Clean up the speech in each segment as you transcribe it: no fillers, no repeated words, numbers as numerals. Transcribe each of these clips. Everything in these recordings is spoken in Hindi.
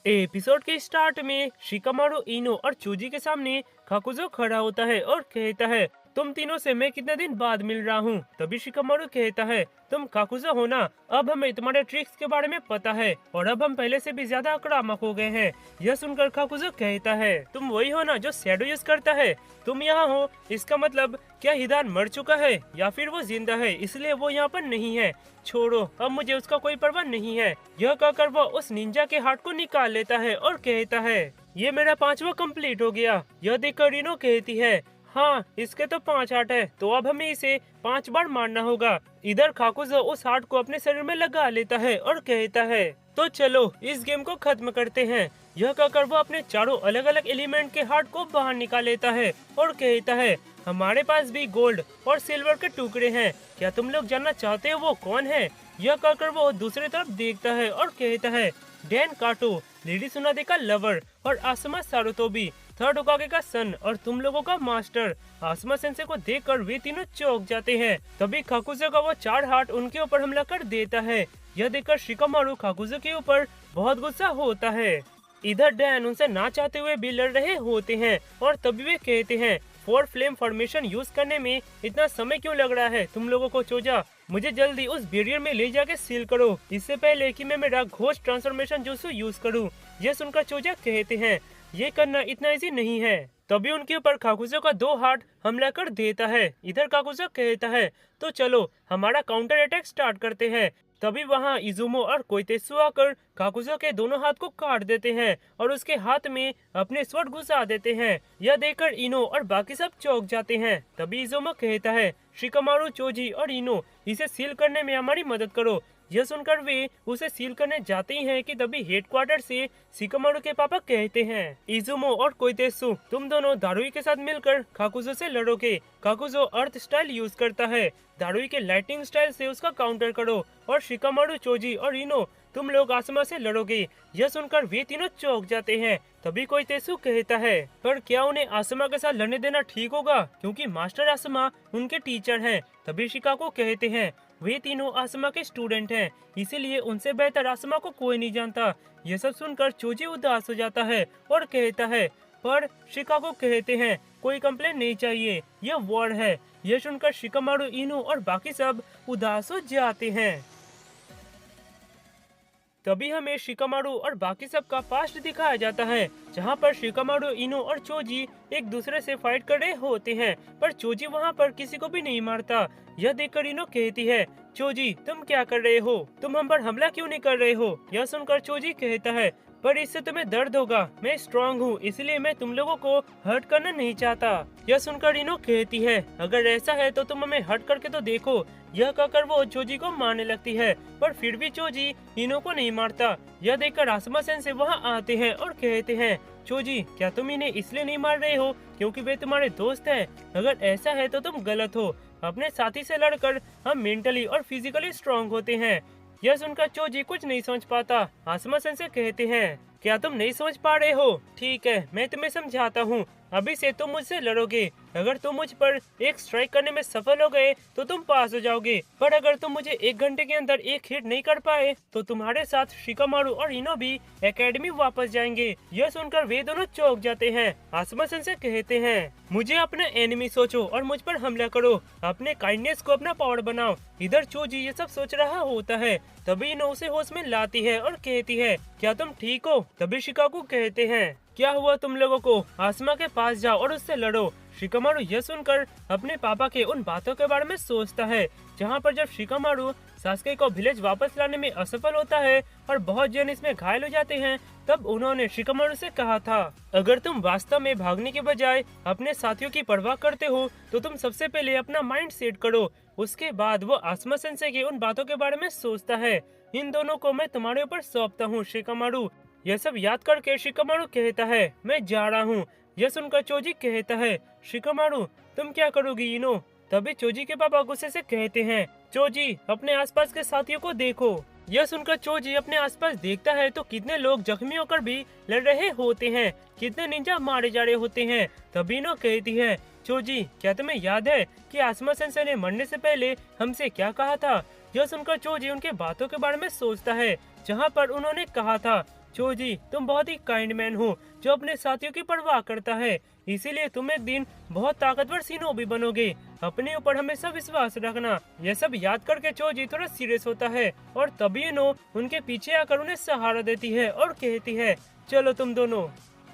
एपिसोड के स्टार्ट में शिकामारू, इनो और चूजी के सामने काकुजो खड़ा होता है और कहता है, तुम तीनों से मैं कितने दिन बाद मिल रहा हूँ। तभी शिकामारू कहता है, तुम काकुजो हो ना, अब हमें तुम्हारे ट्रिक्स के बारे में पता है और अब हम पहले से भी ज्यादा आक्रामक हो गए हैं। यह सुनकर काकुजो कहता है, तुम वही हो ना जो शैडो यूज करता है। तुम यहाँ हो, इसका मतलब क्या हिदान मर चुका है या फिर वो जिंदा है इसलिए वो यहाँ पर नहीं है। छोड़ो, अब मुझे उसका कोई परवाह नहीं है। यह कहकर वो उस निंजा के हार्ट को निकाल लेता है और कहता है, ये मेरा 5वां कंप्लीट हो गया। यह देखकर रीनो कहती है, हाँ इसके तो 5 हार्ट है, तो अब हमें इसे 5 बार मारना होगा। इधर काकुजो उस हार्ट को अपने शरीर में लगा लेता है और कहता है, तो चलो इस गेम को खत्म करते हैं। यह कहकर वो अपने चारों अलग अलग एलिमेंट के हार्ट को बाहर निकाल लेता है और कहता है, हमारे पास भी गोल्ड और सिल्वर के टुकड़े हैं, क्या तुम लोग जानना चाहते हो वो कौन है। यह कहकर वो दूसरी तरफ देखता है और कहता है, डैन काटो, लेडी सुनादे का लवर और आसमा सारुतोबी, थर्ड होकागे का सन और तुम लोगों का मास्टर। आसमा सेंसे को देखकर वे तीनों चौंक जाते हैं। तभी काकुजो का वो 4 हार्ट उनके ऊपर हमला कर देता है। यह देखकर शिकामारू काकुजो के ऊपर बहुत गुस्सा होता है। इधर डैन उनसे ना चाहते हुए भी लड़ रहे होते हैं और तभी वे कहते हैं, 4 फ्लेम फॉर्मेशन यूज करने में इतना समय क्यों लग रहा है तुम लोगों को। चोजा, मुझे जल्दी उस बैरियर में ले जाके सील करो, इससे पहले कि मैं मेरा घोस्ट ट्रांसफॉर्मेशन जुत्सु यूज करूं। यह सुनकर चोजा कहते हैं, ये करना इतना इजी नहीं है। तभी उनके ऊपर काकुजो का 2 हार्ट हमला कर देता है। इधर काकुजो कहता है, तो चलो हमारा काउंटर अटैक स्टार्ट करते हैं। तभी वहाँ इजुमो और कोइतेत्सु आकर काकुजो के दोनों हाथ को काट देते हैं और उसके हाथ में अपने स्वord घुसा देते हैं। यह देखकर इनो और बाकी सब चौंक जाते हैं। तभी इजुमो कहता है, शिकामारू, चोजी और इनो, इसे सील करने में हमारी मदद करो। यह सुनकर वे उसे सील करने जाते ही हैं कि तभी हेडक्वार्टर से शिकामारू के पापा कहते हैं, इजुमो और कोइतेत्सु, तुम दोनों दारुई के साथ मिलकर काकुजो से लड़ोगे। काकुजो अर्थ स्टाइल यूज करता है, दारुई के लाइटिंग स्टाइल से उसका काउंटर करो और शिकामारू, चोजी और इनो, तुम लोग आसमा से लड़ोगे। यह सुनकर वे तीनों चौंक जाते हैं। तभी कोइतेत्सु कहता है, पर क्या उन्हें आसमा के साथ लड़ने देना ठीक होगा, क्योंकि मास्टर आसमा उनके टीचर हैं। तभी शिकाको कहते हैं, वे तीनों आसमा के स्टूडेंट हैं, इसीलिए उनसे बेहतर आसमा को कोई नहीं जानता। यह सब सुनकर चोजी उदास हो जाता है और कहता है, पर शिकाको कहते हैं, कोई कंप्लेन नहीं चाहिए, यह वॉर है। यह सुनकर शिकामारू, इनो और बाकी सब उदास हो जाते हैं। तभी हमें शिकामारू और बाकी सब का पास्ट दिखाया जाता है, जहाँ पर शिकामारू, इनो और चोजी एक दूसरे से फाइट कर रहे होते हैं, पर चोजी वहाँ पर किसी को भी नहीं मारता। यह देखकर इनो कहती है, चोजी तुम क्या कर रहे हो, तुम हम पर हमला क्यों नहीं कर रहे हो। यह सुनकर चोजी कहता है, पर इससे तुम्हें दर्द होगा, मैं स्ट्रांग हूँ, इसलिए मैं तुम लोगों को हर्ट करना नहीं चाहता। यह सुनकर इनो कहती है, अगर ऐसा है तो तुम हमें हर्ट करके तो देखो। यह कहकर वो चोजी को मारने लगती है, पर फिर भी चोजी इनो को नहीं मारता। यह देखकर आसमा सेंसे वहाँ आते हैं और कहते हैं, चोजी क्या तुम इन्हें इसलिए नहीं मार रहे हो क्योंकि वे तुम्हारे दोस्त हैं? अगर ऐसा है तो तुम गलत हो। अपने साथी से लड़कर हम मेंटली और फिजिकली स्ट्रांग होते हैं। यह सुनकर चोजी कुछ नहीं समझ पाता। आसमा सेंसे कहते हैं, क्या तुम नहीं समझ पा रहे हो? ठीक है, मैं तुम्हें समझाता हूँ। अभी से तुम मुझसे लड़ोगे। अगर तुम मुझ पर एक स्ट्राइक करने में सफल हो गए तो तुम पास हो जाओगे, पर अगर तुम मुझे 1 घंटे के अंदर एक हिट नहीं कर पाए तो तुम्हारे साथ शिकामारू और इनो भी एकेडमी वापस जाएंगे। यह सुनकर वे दोनों चौंक जाते हैं। आसमा सेंसे कहते हैं, मुझे अपना एनिमी सोचो और मुझ पर हमला करो, अपने काइंडनेस को अपना पावर बनाओ। इधर चोजी ये सब सोच रहा होता है। तभी इनो उसे होश में लाती है और कहती है, क्या तुम ठीक हो? तभी शिकाकू कहते हैं, क्या हुआ तुम लोगों को? आसमा के पास जाओ और उससे लड़ो। शिकामारू यह सुनकर अपने पापा के उन बातों के बारे में सोचता है, जहाँ पर जब शिकामारू सास्के को विलेज वापस लाने में असफल होता है और बहुत जन इसमें घायल हो जाते हैं, तब उन्होंने शिकामारू से कहा था, अगर तुम वास्तव में भागने के बजाय अपने साथियों की परवाह करते हो तो तुम सबसे पहले अपना माइंड सेट करो। उसके बाद वो आसमा सेंसे की उन बातों के बारे में सोचता है, इन दोनों को मैं तुम्हारे ऊपर सौंपता हूँ शिकामारू। यह सब याद करके शिकामारू कहता है, मैं जा रहा हूँ। यह सुनकर चोजी कहता है, शिकामारू तुम क्या करोगी इनो? तभी चोजी के पापा गुस्से से कहते हैं, चोजी अपने आसपास के साथियों को देखो। यह सुनकर चोजी अपने आसपास देखता है तो कितने लोग जख्मी होकर भी लड़ रहे होते हैं, कितने निंजा मारे जा रहे होते हैं। तभी इनो कहती है, चोजी क्या तुम्हें याद है कि आसमा सेंसे ने मरने से पहले हमसे क्या कहा था? यह सुनकर चोजी उनके बातों के बारे में सोचता है, जहाँ पर उन्होंने कहा था, चोजी, तुम बहुत ही काइंड मैन हो जो अपने साथियों की परवाह करता है, इसीलिए तुम एक दिन बहुत ताकतवर शिनोबी बनोगे। अपने ऊपर हमेशा विश्वास रखना। यह सब याद करके चोजी थोड़ा सीरियस होता है और तभी नो उनके पीछे आकर उन्हें सहारा देती है और कहती है, चलो तुम दोनों।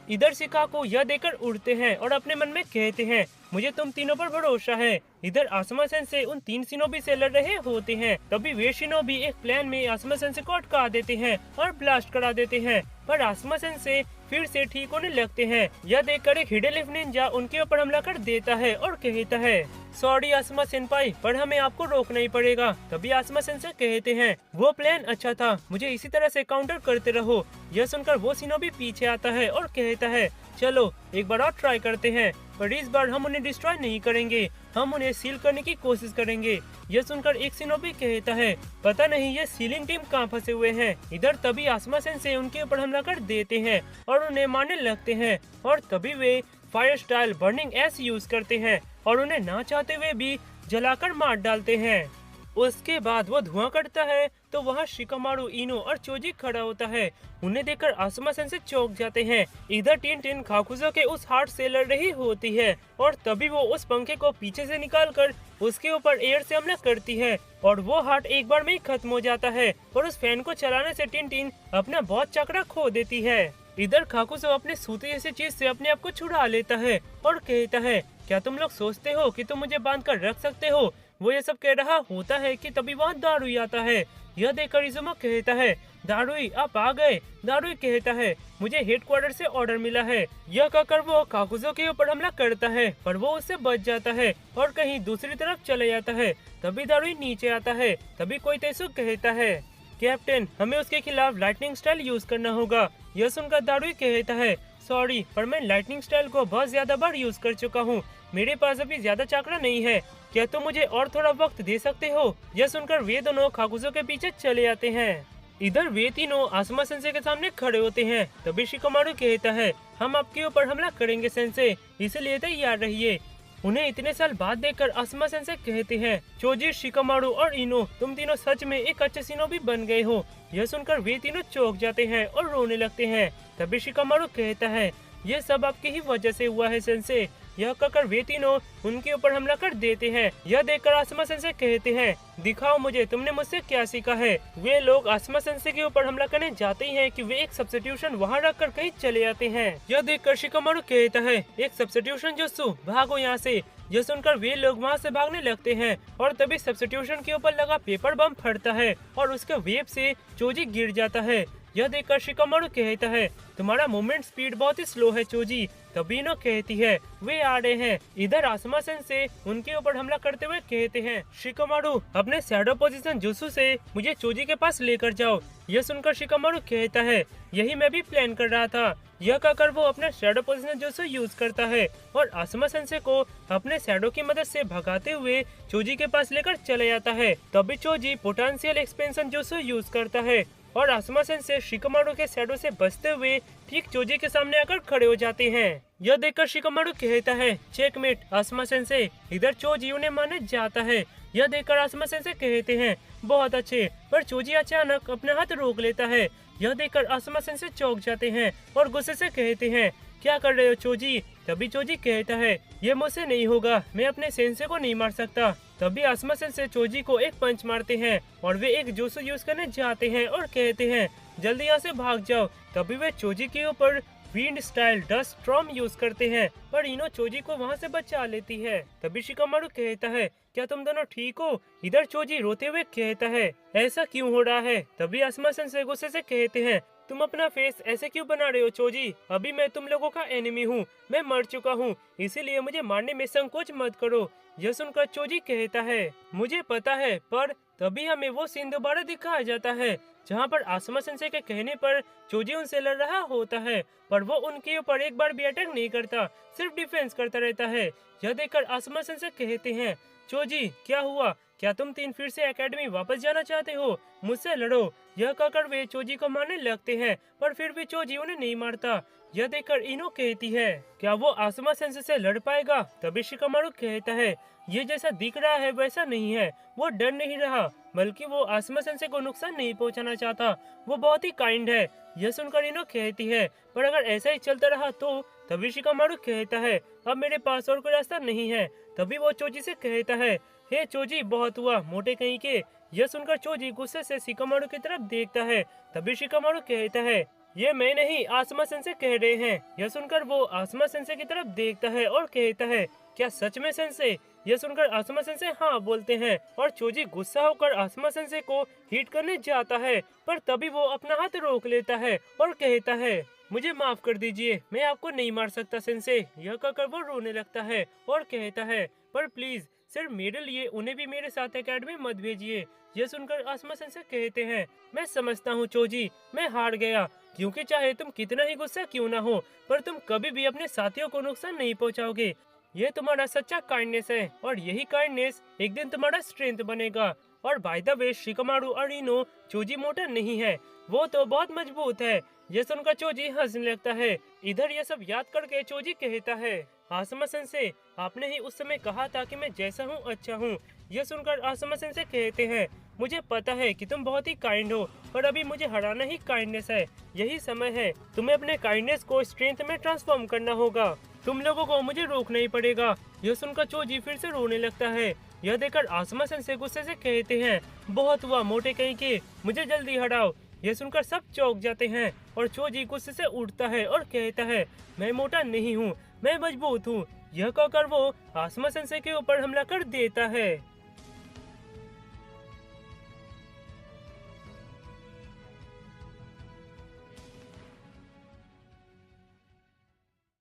इधर शिकाको यह देकर उड़ते हैं और अपने मन में कहते हैं, मुझे तुम तीनों पर भरोसा है। इधर आसमा सेंसे उन 3 शिनोबी से लड़ रहे होते हैं, तभी वे शिनोबी एक प्लान में आसमा सेंसे को अटका देते हैं और ब्लास्ट करा देते हैं, पर आसमा सेंसे फिर से ठीक होने लगते हैं। यह देखकर एक हिडन लीफ निंजा उनके ऊपर हमला कर देता है और कहता है, सॉरी आसमा सेनपाई, पर हमें आपको रोकना ही पड़ेगा। तभी आसमा सेंसे कहते हैं, वो प्लान अच्छा था, मुझे इसी तरह से काउंटर करते रहो। यह सुनकर वो शिनोबी पीछे आता है और कहता है, चलो एक बार और ट्राई करते हैं, पर इस बार हम उन्हें डिस्ट्रॉय नहीं करेंगे, हम उन्हें सील करने की कोशिश करेंगे। यह सुनकर एक शिनोबी कहता है, पता नहीं ये सीलिंग टीम कहाँ फंसे हुए हैं। इधर तभी आसमा सेंसे उनके ऊपर हमला कर देते हैं और उन्हें मारने लगते हैं, और तभी वे फायर स्टाइल बर्निंग एस यूज करते हैं और उन्हें ना चाहते हुए भी जलाकर मार डालते हैं। उसके बाद वो धुआं करता है तो वहाँ शिकामारू, इनो और चोजी खड़ा होता है। उन्हें देखकर आसमा सेंसे चौंक जाते हैं। इधर टिन टिन खाकुजो के उस हार्ट से लड़ रही होती है और तभी वो उस पंखे को पीछे से निकालकर उसके ऊपर एयर से हमला करती है और वो हार्ट एक बार में ही खत्म हो जाता है और उस फैन को चलाने से टिन टिन अपना बहुत चक्रा खो देती है। इधर खाकुजो अपने सूते जैसी चीज से अपने आप को छुड़ा लेता है और कहता है, क्या तुम लोग सोचते हो कि तुम मुझे बांध कर रख सकते हो? वो ये सब कह रहा होता है कि तभी वहाँ दारुई आता है। यह देखकर इजुमा कहता है, दारुई आप आ गए। दारुई कहता है, मुझे हेडक्वार्टर से ऑर्डर मिला है। यह कहकर वो काकुजो के ऊपर हमला करता है, पर वो उससे बच जाता है और कहीं दूसरी तरफ चले जाता है। तभी दारुई नीचे आता है। तभी कोई तेसु कहता है, कैप्टन हमें उसके खिलाफ लाइटनिंग स्टाइल यूज करना होगा। यह सुनकर दारुई कहता है, सॉरी पर मैं लाइटनिंग स्टाइल को बहुत ज्यादा बार यूज कर चुका हूँ, मेरे पास अभी ज्यादा चक्रा नहीं है, क्या तुम मुझे और थोड़ा वक्त दे सकते हो? यह सुनकर वे दोनों खाकुजो के पीछे चले आते हैं। इधर वे तीनों आसमा सेंसे के सामने खड़े होते हैं। तभी शिकामारू कहता है, हम आपके ऊपर हमला करेंगे सेंसे, इसलिए तैयार रहिए। उन्हें इतने साल बाद देखकर आसमा सेंसे कहते हैं, चोजी, शिकामारू और इनो, तुम तीनों सच में एक अच्छे शिनोबी बन गए हो। यह सुनकर वे तीनों चौंक जाते हैं और रोने लगते हैं। तभी शिकामारू कहता है, ये सब आपकी ही वजह से हुआ है सेंसे। यह कहकर वे तीनों उनके ऊपर हमला कर देते हैं। यह देखकर आसमा सेंसे कहते हैं, दिखाओ मुझे तुमने मुझसे क्या सीखा है। वे लोग आसमा सेंसे के ऊपर हमला करने जाते हैं कि वे एक सब्स्टिट्यूशन वहां रखकर कहीं चले जाते हैं। यह देखकर शिकामारू कहता है, एक सब्स्टिट्यूशन जोत्सु, भागो यहाँ से। यह सुनकर वे लोग वहाँ से भागने लगते हैं और तभी सब्स्टिट्यूशन के ऊपर लगा पेपर बम फटता है और उसके वेब से चोजी गिर जाता है। यह देखकर शिकामारू कहता है, तुम्हारा मूवमेंट स्पीड बहुत ही स्लो है चोजी। तभी इनो कहती है, वे आ रहे हैं। इधर आसमा सेंसे उनके ऊपर हमला करते हुए कहते हैं, शिकामारू अपने शैडो पोजीशन जुत्सु से मुझे चोजी के पास लेकर जाओ। यह सुनकर शिकामारू कहता है, यही मैं भी प्लान कर रहा था। यह कहकर वो अपना शैडो पोजीशन जुत्सु यूज करता है और आसमा सेंसे को अपने शैडो की मदद से भगाते हुए चोजी के पास लेकर चले जाता है। तभी Choji potential expansion jutsu use करता है और आसमा सेंसे शिकामारू के शैडो से बचते हुए ठीक चोजी के सामने आकर खड़े हो जाते हैं। यह देखकर शिकामारू कहता है, चेकमेट आसमा सेंसे। इधर चोजी उन्हें मारने जाता है। यह देखकर आसमा सेंसे कहते हैं, बहुत अच्छे, पर चोजी अचानक अपना हाथ रोक लेता है। यह देखकर आसमा सेंसे चौंक जाते हैं और गुस्से से कहते हैं, क्या कर रहे हो चोजी? तभी चोजी कहता है, ये मुझसे नहीं होगा, मैं अपने सेंसे को नहीं मार सकता। तभी आसमा सेंसे चोजी को एक पंच मारते हैं और वे एक जुत्सु यूज करने जाते हैं और कहते हैं, जल्दी यहाँ से भाग जाओ। तभी वे चोजी के ऊपर wind style dust storm use करते हैं, पर इनो चोजी को वहाँ से बचा लेती है। तभी शिकामारू कहता है, क्या तुम दोनों ठीक हो? इधर चोजी रोते हुए कहता है, ऐसा क्यों हो रहा है? तभी आसमा सेंसे गुस्से से कहते हैं, तुम अपना फेस ऐसे क्यों बना रहे हो चोजी? अभी मैं तुम लोगों का एनिमी हूँ, मैं मर चुका हूँ, इसीलिए मुझे मारने में संकोच मत करो। यह सुनकर चोजी कहता है, मुझे पता है, पर तभी हमें वो सीन दोबारा दिखाया जाता है जहाँ पर आसमा सेंसे के कहने पर चोजी उनसे लड़ रहा होता है, पर वो उनके ऊपर एक बार भी अटैक नहीं करता, सिर्फ डिफेंस करता रहता है। यह देखकर आसमा सेंसे कहते हैं, चोजी क्या हुआ? क्या तुम तीन फिर से एकेडमी वापस जाना चाहते हो? मुझसे लड़ो। यह कहकर वे चोजी को मारने लगते हैं, पर फिर भी चोजी उन्हें नहीं मारता। यह देखकर इनो कहती है, क्या वो आसमा सेंसे से लड़ पाएगा? तभी शिकामारु कहता है, ये जैसा दिख रहा है वैसा नहीं है। वो डर नहीं रहा, बल्कि वो आसमा सेंसे को नुकसान नहीं पहुंचाना चाहता। वो बहुत ही काइंड है। यह सुनकर इनो कहती है, पर अगर ऐसा ही चलता रहा तो? तभी शिकामारु कहता है, अब मेरे पास और कोई रास्ता नहीं है। तभी वो चोजी से कहता है, हे चोजी, बहुत हुआ, मोटे कहीं के। यह सुनकर चोजी गुस्से से शिकामारु की तरफ देखता है। तभी शिकामारु कहता है, ये मैं नहीं, आसमा सेंसे कह रहे हैं। यह सुनकर वो आसमा सेंसे की तरफ देखता है और कहता है, क्या सच में सेंसे? यह सुनकर आसमा सेंसे हाँ बोलते हैं और चोजी गुस्सा होकर आसमा सेंसे को हिट करने जाता है, पर तभी वो अपना हाथ रोक लेता है और कहता है, मुझे माफ कर दीजिए, मैं आपको नहीं मार सकता सेंसे। यह कहकर वो रोने लगता है और कहता है, पर प्लीज सिर्फ मेरे लिए उन्हें भी मेरे साथ एकेडमी मत भेजिए। यह सुनकर आसमा सेंसे कहते हैं, मैं समझता हूँ चोजी, मैं हार गया, क्योंकि चाहे तुम कितना ही गुस्सा क्यों ना हो, पर तुम कभी भी अपने साथियों को नुकसान नहीं पहुँचाओगे। ये तुम्हारा सच्चा काइंडनेस है और यही काइंडनेस एक दिन तुम्हारा स्ट्रेंथ बनेगा। और बाय द वे, शिकामारु और इनो, चोजी मोटा नहीं है, वो तो बहुत मजबूत है। यह सुनकर चोजी हंसने लगता है। इधर यह सब याद करके चोजी कहता है, आसमा सेंसे, आपने ही उस समय कहा था कि मैं जैसा हूँ अच्छा हूँ। यह सुनकर आसमा सेंसे कहते हैं, मुझे पता है कि तुम बहुत ही काइंड हो, पर अभी मुझे हराना ही काइंडनेस है। यही समय है, तुम्हें अपने काइंडनेस को स्ट्रेंथ में ट्रांसफॉर्म करना होगा। तुम लोगों को मुझे रोकना ही पड़ेगा। यह सुनकर चोजी फिर से रोने लगता है। यह देखकर आसमा सेंसे गुस्से से कहते हैं, बहुत हुआ, मोटे कहीं के, मुझे जल्दी हटाओ। यह सुनकर सब चौंक जाते हैं और चोजी गुस्से से उठता है और कहता है, मैं मोटा नहीं हूँ, मैं मजबूत हूँ। यह कहकर वो आसमा सेंसे के ऊपर हमला कर देता है।